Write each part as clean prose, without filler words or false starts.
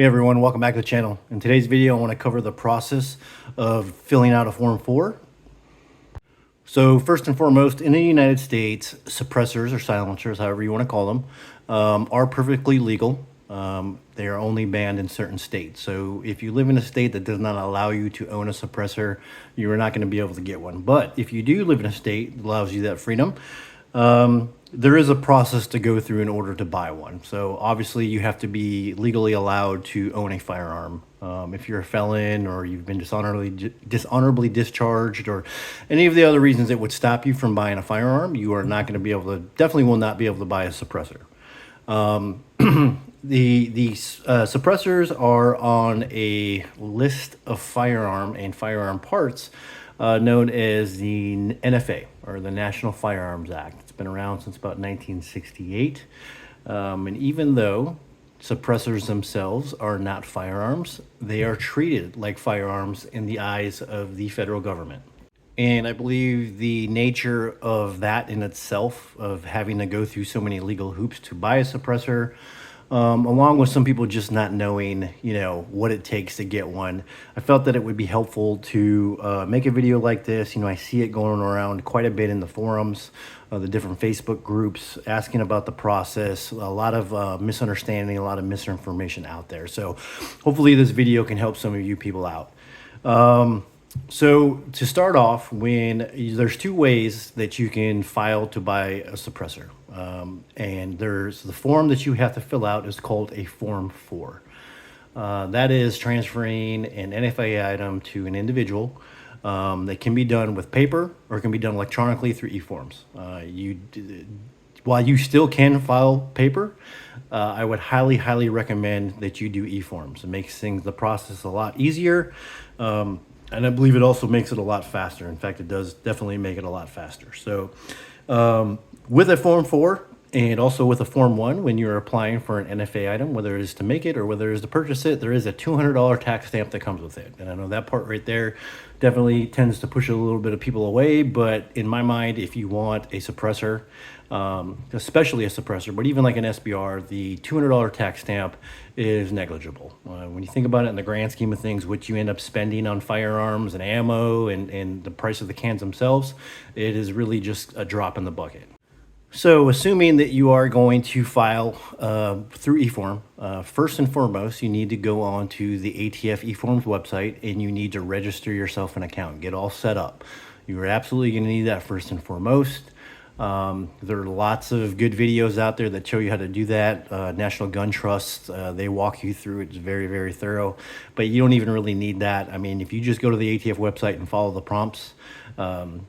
Hey everyone, welcome back to the channel. In today's video, I want to cover the process of filling out a Form 4. So first and foremost, in the United States, suppressors or silencers, however you want to call them, are perfectly legal. They are only banned in certain states. So if you live in a state that does not allow you to own a suppressor, you are not going to be able to get one. But if you do live in a state that allows you that freedom, there is a process to go through in order to buy one. So obviously you have to be legally allowed to own a firearm. If you're a felon or you've been dishonorably discharged or any of the other reasons that would stop you from buying a firearm, you are not going to be able to, definitely will not be able to buy a suppressor. The suppressors are on a list of firearm and firearm parts known as the NFA, or the National Firearms Act. It's been around since about 1968. And even though suppressors themselves are not firearms, they are treated like firearms in the eyes of the federal government. And I believe the nature of that in itself, of having to go through so many legal hoops to buy a suppressor, along with some people just not knowing, what it takes to get one, I felt that it would be helpful to make a video like this. I see it going around quite a bit in the forums, the different Facebook groups, asking about the process, a lot of misunderstanding, a lot of misinformation out there. So hopefully this video can help some of you people out. So to start off, there's two ways that you can file to buy a suppressor. And there's the form that you have to fill out is called a Form 4. That is transferring an NFA item to an individual. That can be done with paper or it can be done electronically through Eforms. While you still can file paper, I would highly recommend that you do Eforms. It makes the process a lot easier. And I believe it also makes it a lot faster. In fact, it does definitely make it a lot faster. So with a Form 4 and also with a Form 1, when you're applying for an NFA item, whether it is to make it or whether it is to purchase it, there is a $200 tax stamp that comes with it. And I know that part right there definitely tends to push a little bit of people away. But in my mind, if you want a suppressor, especially a suppressor, but even like an SBR, the $200 tax stamp is negligible. When you think about it in the grand scheme of things, what you end up spending on firearms and ammo and the price of the cans themselves, it is really just a drop in the bucket. So assuming that you are going to file through Eform, first and foremost, you need to go on to the ATF Eforms website and you need to register yourself an account, get all set up. You are absolutely going to need that first and foremost. There are lots of good videos out there that show you how to do that. National Gun Trust, they walk you through it. It's very thorough, but you don't even really need that. I mean, if you just go to the ATF website and follow the prompts,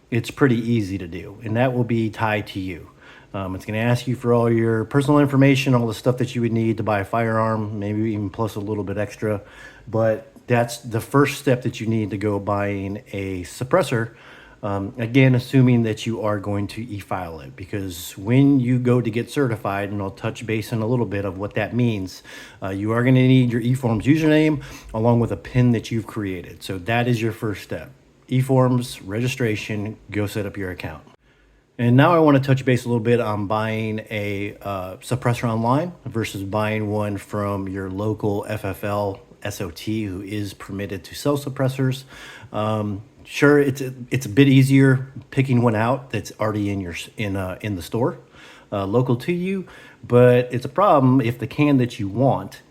it's pretty easy to do, and that will be tied to you. It's going to ask you for all your personal information, all the stuff that you would need to buy a firearm, maybe even plus a little bit extra. But that's the first step that you need to go buying a suppressor. Again, assuming that you are going to e-file it, because when you go to get certified, and I'll touch base in a little bit of what that means, you are going to need your Eforms username along with a PIN that you've created. So that is your first step. Eforms, registration, go set up your account. And now I want to touch base a little bit on buying a suppressor online versus buying one from your local FFL SOT who is permitted to sell suppressors. Sure, it's a bit easier picking one out that's already in the store, local to you, but it's a problem if the can that you want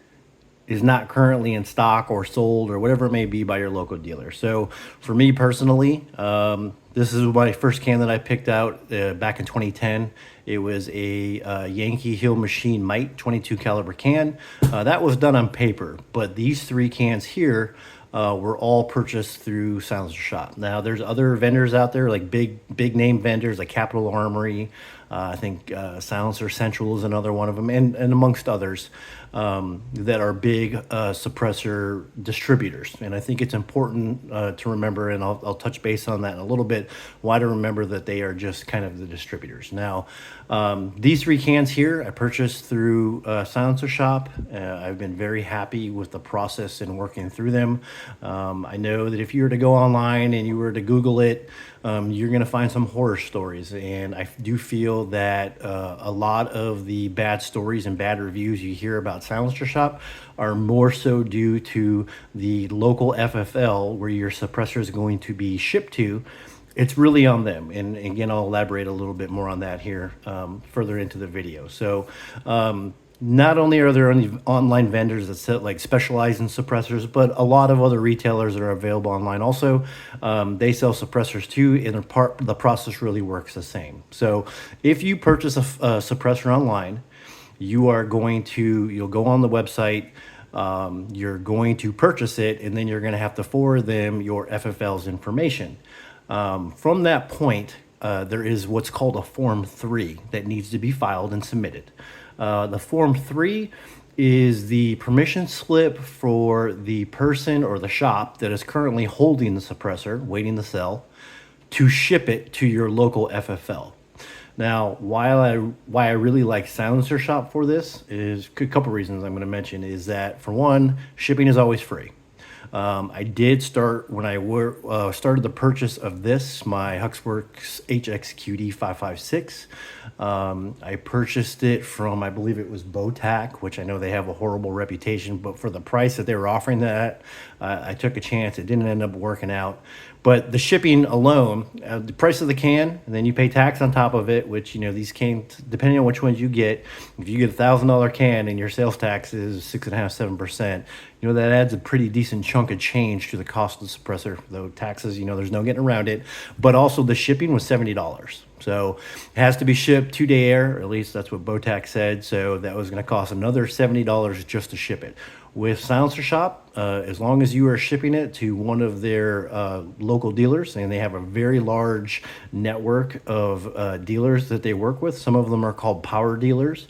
is not currently in stock or sold or whatever it may be by your local dealer. So for me personally, this is my first can that I picked out back in 2010. It was a Yankee Hill Machine Mite 22 caliber can. That was done on paper, but these three cans here were all purchased through Silencer Shop. Now there's other vendors out there, like big name vendors like Capital Armory. I think Silencer Central is another one of them, and amongst others that are big suppressor distributors. And I think it's important to remember, and I'll touch base on that in a little bit, why to remember that they are just kind of the distributors. Now, these three cans here I purchased through Silencer Shop. I've been very happy with the process and working through them. I know that if you were to go online and you were to Google it, you're going to find some horror stories, and I do feel that a lot of the bad stories and bad reviews you hear about .silencer shop are more so due to the local FFL where your suppressor is going to be shipped to. It's really on them. And again, I'll elaborate a little bit more on that here further into the video. So not only are there any online vendors that specialize in suppressors, but a lot of other retailers that are available online also. They sell suppressors too, and the process really works the same. So if you purchase a suppressor online, you'll go on the website, you're going to purchase it, and then you're going to have to forward them your FFL's information. From that point, there is what's called a Form 3 that needs to be filed and submitted. The Form 3 is the permission slip for the person or the shop that is currently holding the suppressor, waiting to sell, to ship it to your local FFL. Now, why I really like Silencer Shop for this is a couple reasons I'm going to mention is that, for one, shipping is always free. I did start when I started the purchase of this, my Huxworks HXQD 556. I purchased it from, I believe it was Botac, which I know they have a horrible reputation, but for the price that they were offering that, I took a chance. It didn't end up working out. But the shipping alone, the price of the can, and then you pay tax on top of it, which, these cans, depending on which ones you get, if you get $1,000 can and your sales tax is 6.5%, 7%, that adds a pretty decent chunk of change to the cost of the suppressor. Though taxes, there's no getting around it. But also the shipping was $70. So it has to be shipped 2-day air, or at least that's what Botac said. So that was going to cost another $70 just to ship it. With Silencer Shop, as long as you are shipping it to one of their local dealers, and they have a very large network of dealers that they work with. Some of them are called power dealers.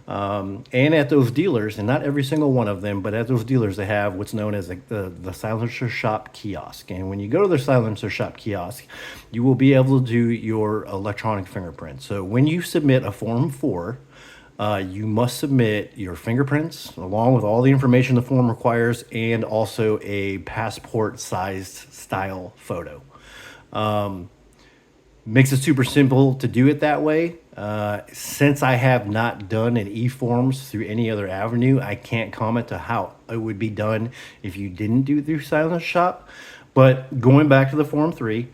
And at those dealers, and not every single one of them, but at those dealers, they have what's known as the Silencer Shop kiosk. And when you go to the Silencer Shop kiosk, you will be able to do your electronic fingerprint. So when you submit a Form 4, you must submit your fingerprints along with all the information the form requires, and also a passport-sized style photo. Makes it super simple to do it that way. Since I have not done an eForms through any other avenue, I can't comment to how it would be done if you didn't do it through Silence Shop. But going back to the Form 3,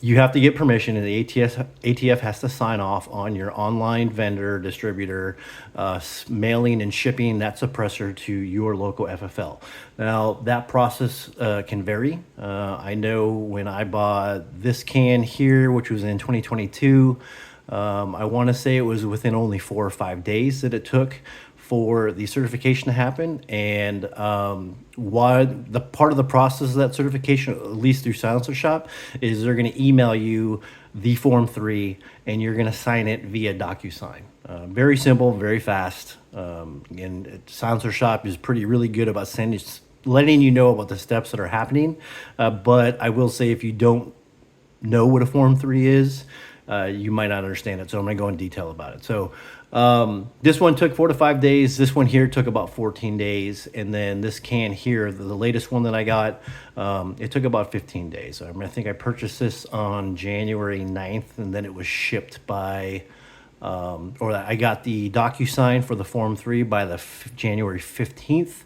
you have to get permission, and the ATF has to sign off on your online vendor, distributor, mailing and shipping that suppressor to your local FFL. Now, that process can vary. I know when I bought this can here, which was in 2022, I want to say it was within only 4 or 5 days that it took for the certification to happen. And what the part of the process of that certification, at least through Silencer Shop, is they're going to email you the Form 3, and you're going to sign it via DocuSign. Very simple, very fast. And Silencer Shop is really good about letting you know about the steps that are happening. But I will say, if you don't know what a Form 3 is, you might not understand it. So I'm going to go in detail about it. So this one took 4 to 5 days. This one here took about 14 days. And then this can here, the latest one that I got, it took about 15 days. I think I purchased this on January 9th, and then it was shipped by, or I got the DocuSign for the Form 3 by the January 15th.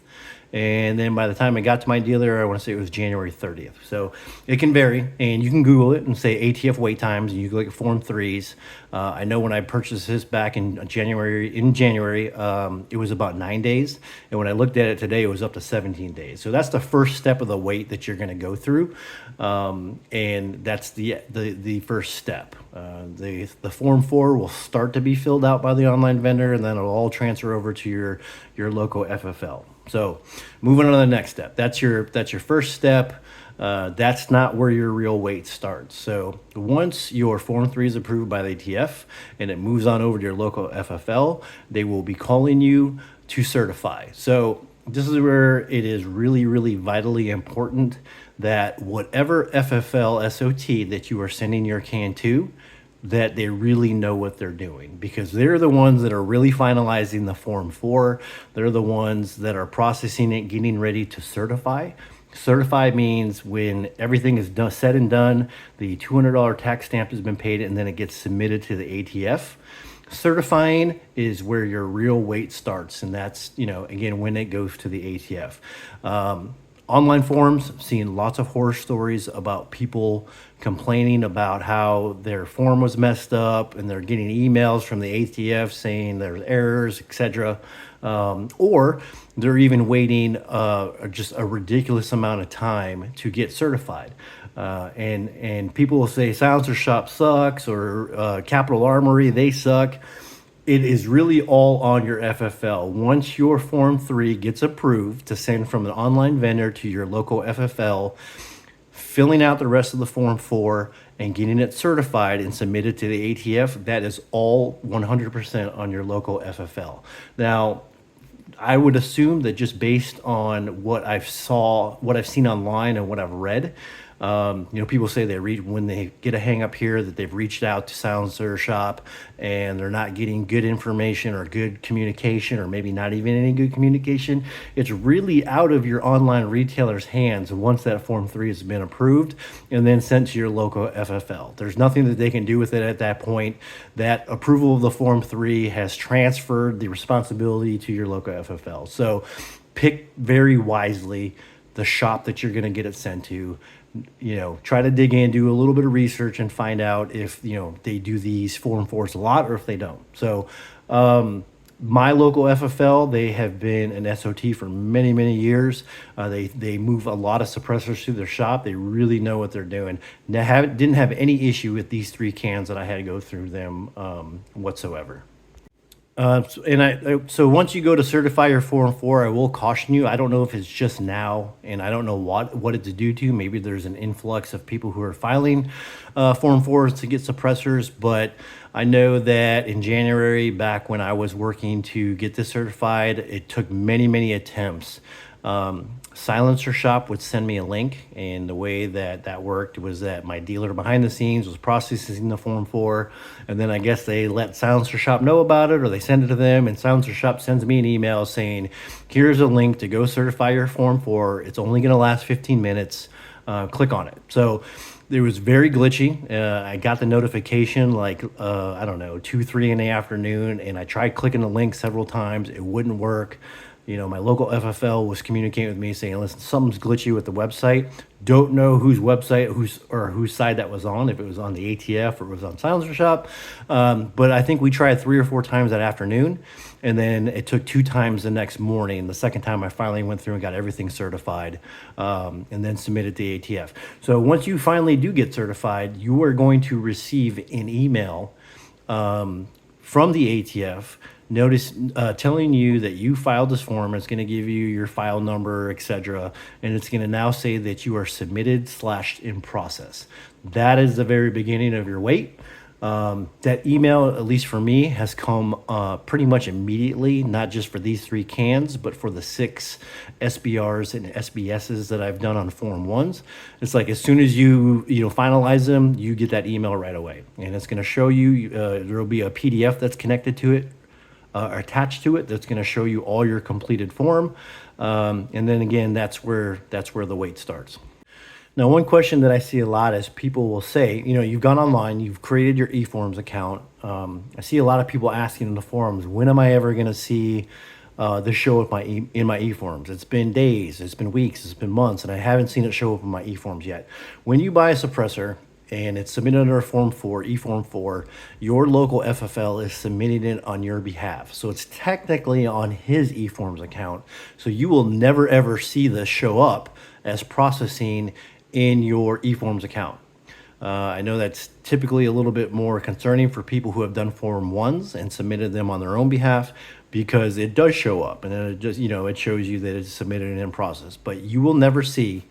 And then by the time I got to my dealer, I want to say it was January 30th. So it can vary, and you can Google it and say ATF wait times, and you can look at Form 3s. I know when I purchased this back in January, it was about 9 days. And when I looked at it today, it was up to 17 days. So that's the first step of the wait that you're going to go through. And that's the first step. The Form 4 will start to be filled out by the online vendor, and then it'll all transfer over to your local FFL. So moving on to the next step. That's your first step. That's not where your real wait starts. So once your Form 3 is approved by the ATF and it moves on over to your local FFL, they will be calling you to certify. So this is where it is really vitally important that whatever FFL SOT that you are sending your can to, that they really know what they're doing, because they're the ones that are really finalizing the Form 4. They're the ones that are processing it, getting ready to certify. Certify means when everything is said and done, the $200 tax stamp has been paid, and then it gets submitted to the ATF. Certifying is where your real weight starts, and that's, again, when it goes to the ATF. Online forums, seeing lots of horror stories about people complaining about how their form was messed up, and they're getting emails from the ATF saying there's errors, etc. Or they're even waiting just a ridiculous amount of time to get certified. And people will say Silencer Shop sucks, or Capital Armory, they suck. It is really all on your FFL. Once your Form 3 gets approved to send from an online vendor to your local FFL, filling out the rest of the Form 4 and getting it certified and submitted to the ATF, that is all 100% on your local FFL. Now, I would assume that just based on what I've seen online and what I've read, people say they read when they get a hang up here that they've reached out to Silencer Shop and they're not getting good information or good communication, or maybe not even any good communication. It's really out of your online retailer's hands once that Form 3 has been approved and then sent to your local FFL. There's nothing that they can do with it at that point. That approval of the Form 3 has transferred the responsibility to your local FFL. So pick very wisely the shop that you're going to get it sent to. Try to dig in, do a little bit of research, and find out if they do these Form 4s a lot or if they don't. So my local FFL, they have been an SOT for many, many years. They move a lot of suppressors through their shop. They really know what they're doing. Didn't have any issue with these 3 cans that I had to go through them whatsoever. So once you go to certify your Form 4, I will caution you. I don't know if it's just now, and I don't know what it's due to. Maybe there's an influx of people who are filing Form 4s to get suppressors, but I know that in January, back when I was working to get this certified, it took many, many attempts. Silencer Shop would send me a link, and the way that worked was that my dealer behind the scenes was processing the Form 4, and then I guess they let Silencer Shop know about it, or they send it to them, and Silencer Shop sends me an email saying, here's a link to go certify your Form 4. It's only going to last 15 minutes. Click on it. So it was very glitchy. I got the notification like, 2, 3 in the afternoon, and I tried clicking the link several times. It wouldn't work. My local FFL was communicating with me saying, listen, something's glitchy with the website. Don't know whose website, whose side that was on, if it was on the ATF or it was on Silencer Shop. But I think we tried 3 or 4 times that afternoon, and then it took 2 times the next morning. The second time I finally went through and got everything certified, and then submitted to the ATF. So once you finally do get certified, you are going to receive an email from the ATF telling you that you filed this form. It's going to give you your file number, etc., and it's going to now say that you are submitted / in process. That is the very beginning of your wait. That email, at least for me, has come pretty much immediately, not just for these 3 cans, but for the 6 SBRs and SBSs that I've done on Form 1s. It's like as soon as you finalize them, you get that email right away, and it's going to show you. There will be a PDF that's connected to it, attached to it, that's going to show you all your completed form, and then again, that's where the wait starts. Now, one question that I see a lot is people will say, you've gone online, you've created your Eforms account. I see a lot of people asking in the forums, when am I ever going to see this show up in my Eforms? It's been days, it's been weeks, it's been months, and I haven't seen it show up in my Eforms yet. When you buy a suppressor and it's submitted under a Form 4, Eform 4, your local FFL is submitting it on your behalf. So it's technically on his Eforms account. So you will never ever see this show up as processing in your Eforms account. I know that's typically a little bit more concerning for people who have done Form 1s and submitted them on their own behalf, because it does show up, and then it just, it shows you that it's submitted and in process. But you will never see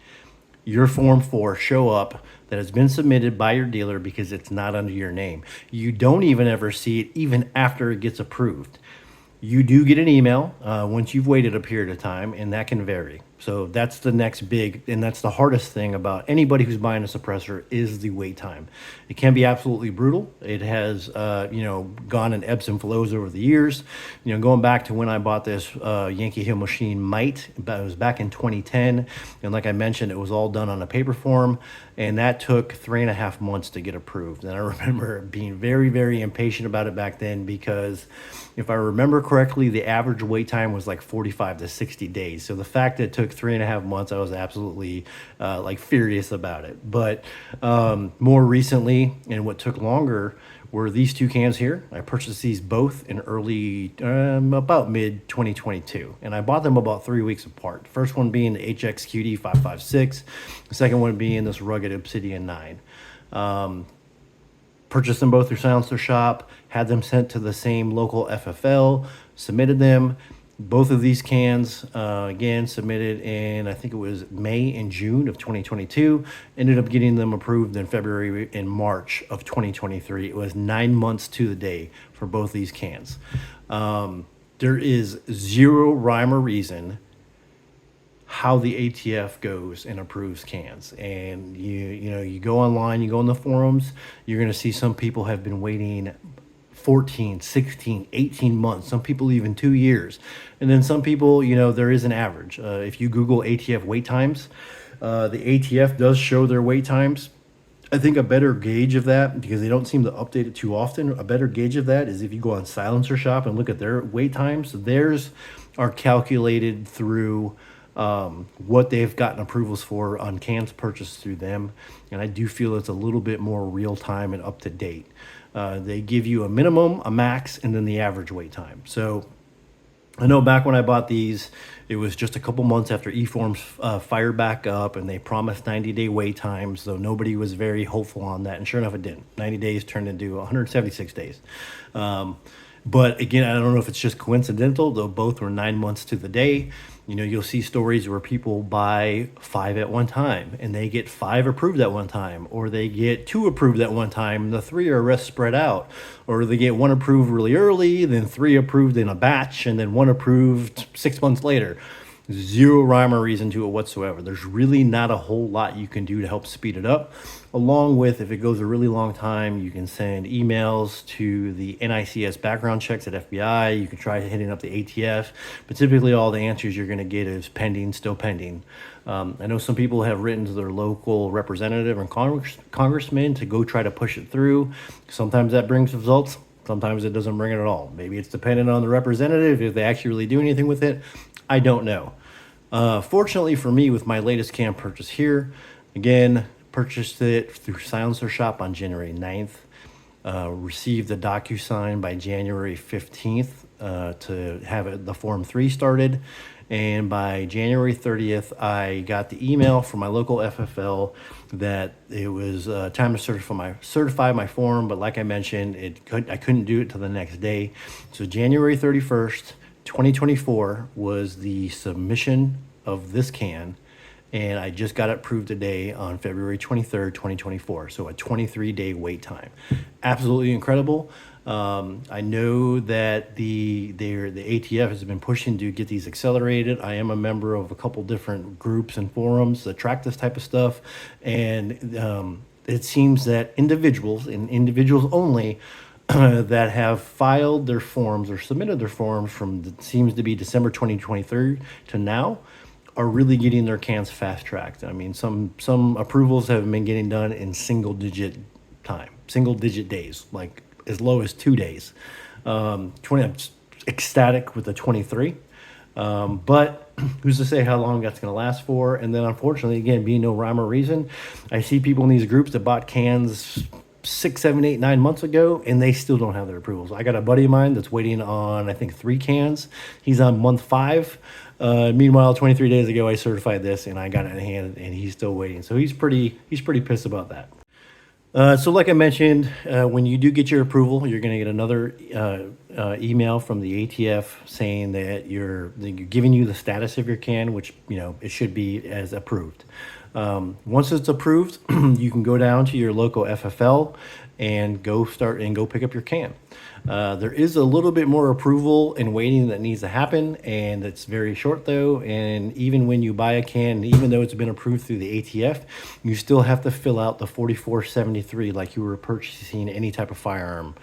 your Form 4 show up that has been submitted by your dealer because it's not under your name. You don't even ever see it even after it gets approved. You do get an email once you've waited a period of time, and that can vary. So that's the next big, and that's the hardest thing about anybody who's buying a suppressor is the wait time. It can be absolutely brutal. It has, gone in ebbs and flows over the years. Going back to when I bought this Yankee Hill machine Mite, but it was back in 2010, and like I mentioned, it was all done on a paper form, and that took 3.5 months to get approved. And I remember being very, very impatient about it back then because if I remember correctly, the average wait time was like 45 to 60 days. So the fact that it took 3.5 months, I was absolutely like furious about it. But more recently, and what took longer, were these two cans here. I purchased these both in early, about mid 2022, and I bought them about 3 weeks apart. First one being the HXQD 556, the second one being this rugged Obsidian 9. Purchased them both through Silencer Shop, had them sent to the same local FFL, submitted them. Both of these cans, again, submitted in, I think it was May and June of 2022. Ended up getting them approved in February and March of 2023. It was 9 months to the day for both these cans. There is zero rhyme or reason how the ATF goes and approves cans. And you go online, you go on the forums, you're going to see some people have been waiting 14, 16, 18 months, some people even 2 years. And then some people, there is an average. If you Google ATF wait times, the ATF does show their wait times. I think a better gauge of that, because they don't seem to update it too often, a better gauge of that is if you go on Silencer Shop and look at their wait times. Theirs are calculated through what they've gotten approvals for on cans purchased through them. And I do feel it's a little bit more real time and up to date. They give you a minimum, a max, and then the average wait time. So I know back when I bought these, it was just a couple months after Eform fired back up, and they promised 90-day wait times, though nobody was very hopeful on that. And sure enough, it didn't. 90 days turned into 176 days. But again, I don't know if it's just coincidental, though both were 9 months to the day. You'll see stories where people buy 5 at one time and they get 5 approved at one time, or they get 2 approved at one time and the 3 are rest spread out, or they get 1 approved really early, then 3 approved in a batch, and then 1 approved 6 months later. Zero rhyme or reason to it whatsoever. There's really not a whole lot you can do to help speed it up. Along with, if it goes a really long time, you can send emails to the NICS background checks at FBI. You can try hitting up the ATF, but typically all the answers you're going to get is pending, still pending. I know some people have written to their local representative and congressman to go try to push it through. Sometimes that brings results. Sometimes it doesn't bring it at all. Maybe it's dependent on the representative, if they actually really do anything with it. I don't know. Fortunately for me, with my latest can purchase here, again, purchased it through Silencer Shop on January 9th. Received the DocuSign by January 15th to have the Form 3 started. And by January 30th, I got the email from my local FFL that it was time to certify my form. But like I mentioned, I couldn't do it till the next day. So January 31st, 2024 was the submission of this can, and I just got it approved today on February 23rd, 2024. So a 23-day wait time. Absolutely incredible. I know that the ATF has been pushing to get these accelerated. I am a member of a couple different groups and forums that track this type of stuff, and it seems that individuals, and individuals only, that have filed their forms or submitted their forms from seems to be December 2023 to now are really getting their cans fast tracked. I mean, some approvals have been getting done in single digit days, like as low as 2 days. I'm ecstatic with the 23. But who's to say how long that's going to last for? And then unfortunately, again, being no rhyme or reason, I see people in these groups that bought cans 6, 7, 8, 9 months ago, and they still don't have their approvals. I got a buddy of mine that's waiting on, I think, 3 cans. He's on month 5. Meanwhile, 23 days ago, I certified this, and I got it in hand, and he's still waiting. So he's pretty pissed about that. So like I mentioned, when you do get your approval, you're going to get another email from the ATF saying that you're giving you the status of your can, which, it should be as approved. Once it's approved, you can go down to your local FFL and go pick up your can. There is a little bit more approval and waiting that needs to happen, and it's very short though. And even when you buy a can, even though it's been approved through the ATF, you still have to fill out the 4473 like you were purchasing any type of firearm,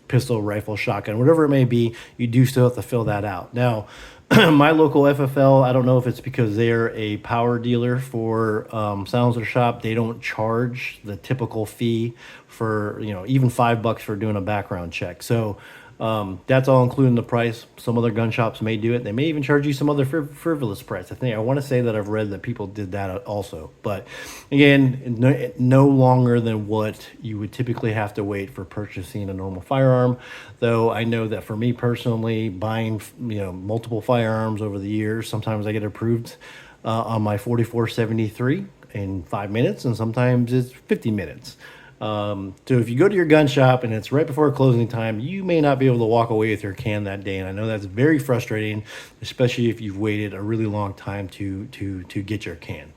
pistol, rifle, shotgun, whatever it may be. You do still have to fill that out. Now, my local FFL, I don't know if it's because they're a power dealer for silencer shop. They don't charge the typical fee for, even $5 for doing a background check. So that's all included in the price. Some other gun shops may do it. They may even charge you some other frivolous price. I want to say that I've read that people did that also. But again, no longer than what you would typically have to wait for purchasing a normal firearm. Though I know that for me personally, buying multiple firearms over the years, sometimes I get approved on my 4473 in 5 minutes, and sometimes it's 50 minutes. So if you go to your gun shop and it's right before closing time, you may not be able to walk away with your can that day. And I know that's very frustrating, especially if you've waited a really long time to get your can.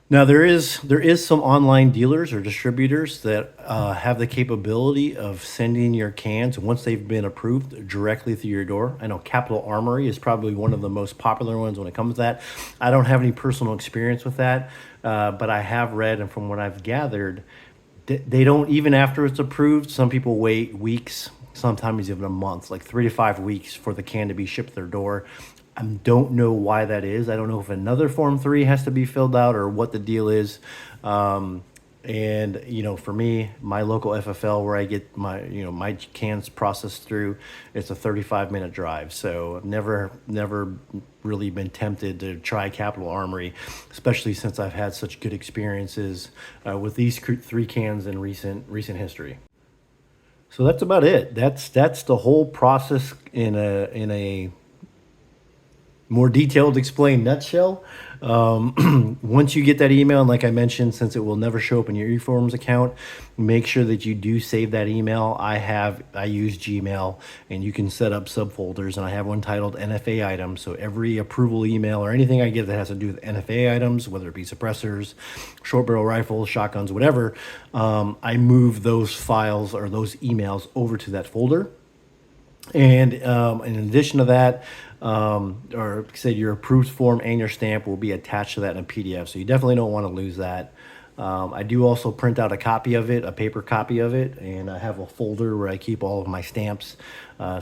Now there is some online dealers or distributors that have the capability of sending your cans once they've been approved directly through your door. I know Capital Armory is probably one of the most popular ones when it comes to that. I don't have any personal experience with that, but I have read, and from what I've gathered, they don't, even after it's approved, some people wait weeks, sometimes even a month, like 3 to 5 weeks for the can to be shipped to their door. I don't know why that is. I don't know if another Form 3 has to be filled out or what the deal is. And for me, my local FFL where I get my my cans processed through, it's a 35-minute drive. So I've never really been tempted to try Capital Armory, especially since I've had such good experiences with these 3 cans in recent history. So that's about it. That's the whole process in a more detailed explained nutshell. Once you get that email, and like I mentioned, since it will never show up in your eForms account, make sure that you do save that email. I use Gmail, and you can set up subfolders, and I have one titled NFA items. So every approval email or anything I get that has to do with NFA items, whether it be suppressors, short barrel rifles, shotguns, whatever, I move those files or those emails over to that folder. And in addition to that, or say your approved form and your stamp will be attached to that in a PDF. So you definitely don't want to lose that. I do also print out a copy of it, a paper copy of it, and I have a folder where I keep all of my stamps,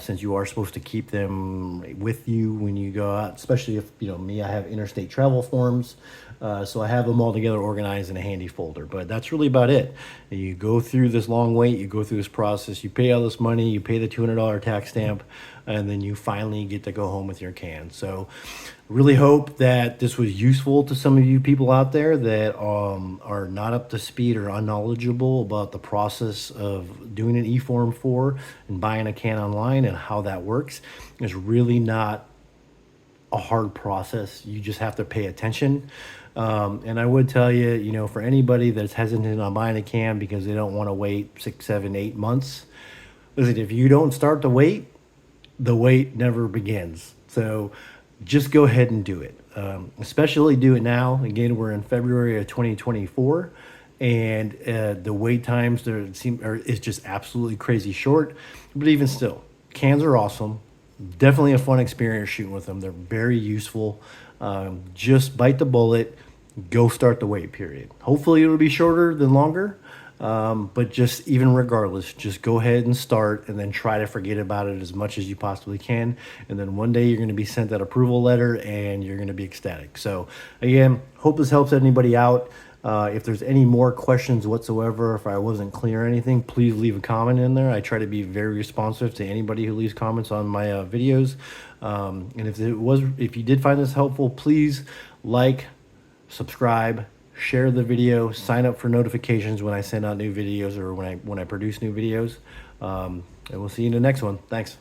since you are supposed to keep them with you when you go out, especially if, me, I have interstate travel forms. So I have them all together organized in a handy folder. But that's really about it. You go through this long wait, you go through this process, you pay all this money, you pay the $200 tax stamp, and then you finally get to go home with your can. So really hope that this was useful to some of you people out there that are not up to speed or unknowledgeable about the process of doing an eForm 4 and buying a can online and how that works. It's really not a hard process. You just have to pay attention. And I would tell you, for anybody that's hesitant on buying a can because they don't want to wait 6, 7, 8 months, listen, if you don't start the wait never begins. So just go ahead and do it. Especially do it now. Again, we're in February of 2024, and the wait times is just absolutely crazy short. But even still, cans are awesome. Definitely a fun experience shooting with them. They're very useful. Just bite the bullet, go start the wait period. Hopefully it'll be shorter than longer. But just even regardless, just go ahead and start, and then try to forget about it as much as you possibly can. And then one day you're going to be sent that approval letter and you're going to be ecstatic. So again, hope this helps anybody out. If there's any more questions whatsoever, if I wasn't clear or anything, please leave a comment in there. I try to be very responsive to anybody who leaves comments on my videos. And if you did find this helpful, please like, subscribe, share the video, sign up for notifications when I send out new videos or when I produce new videos. And we'll see you in the next one. Thanks.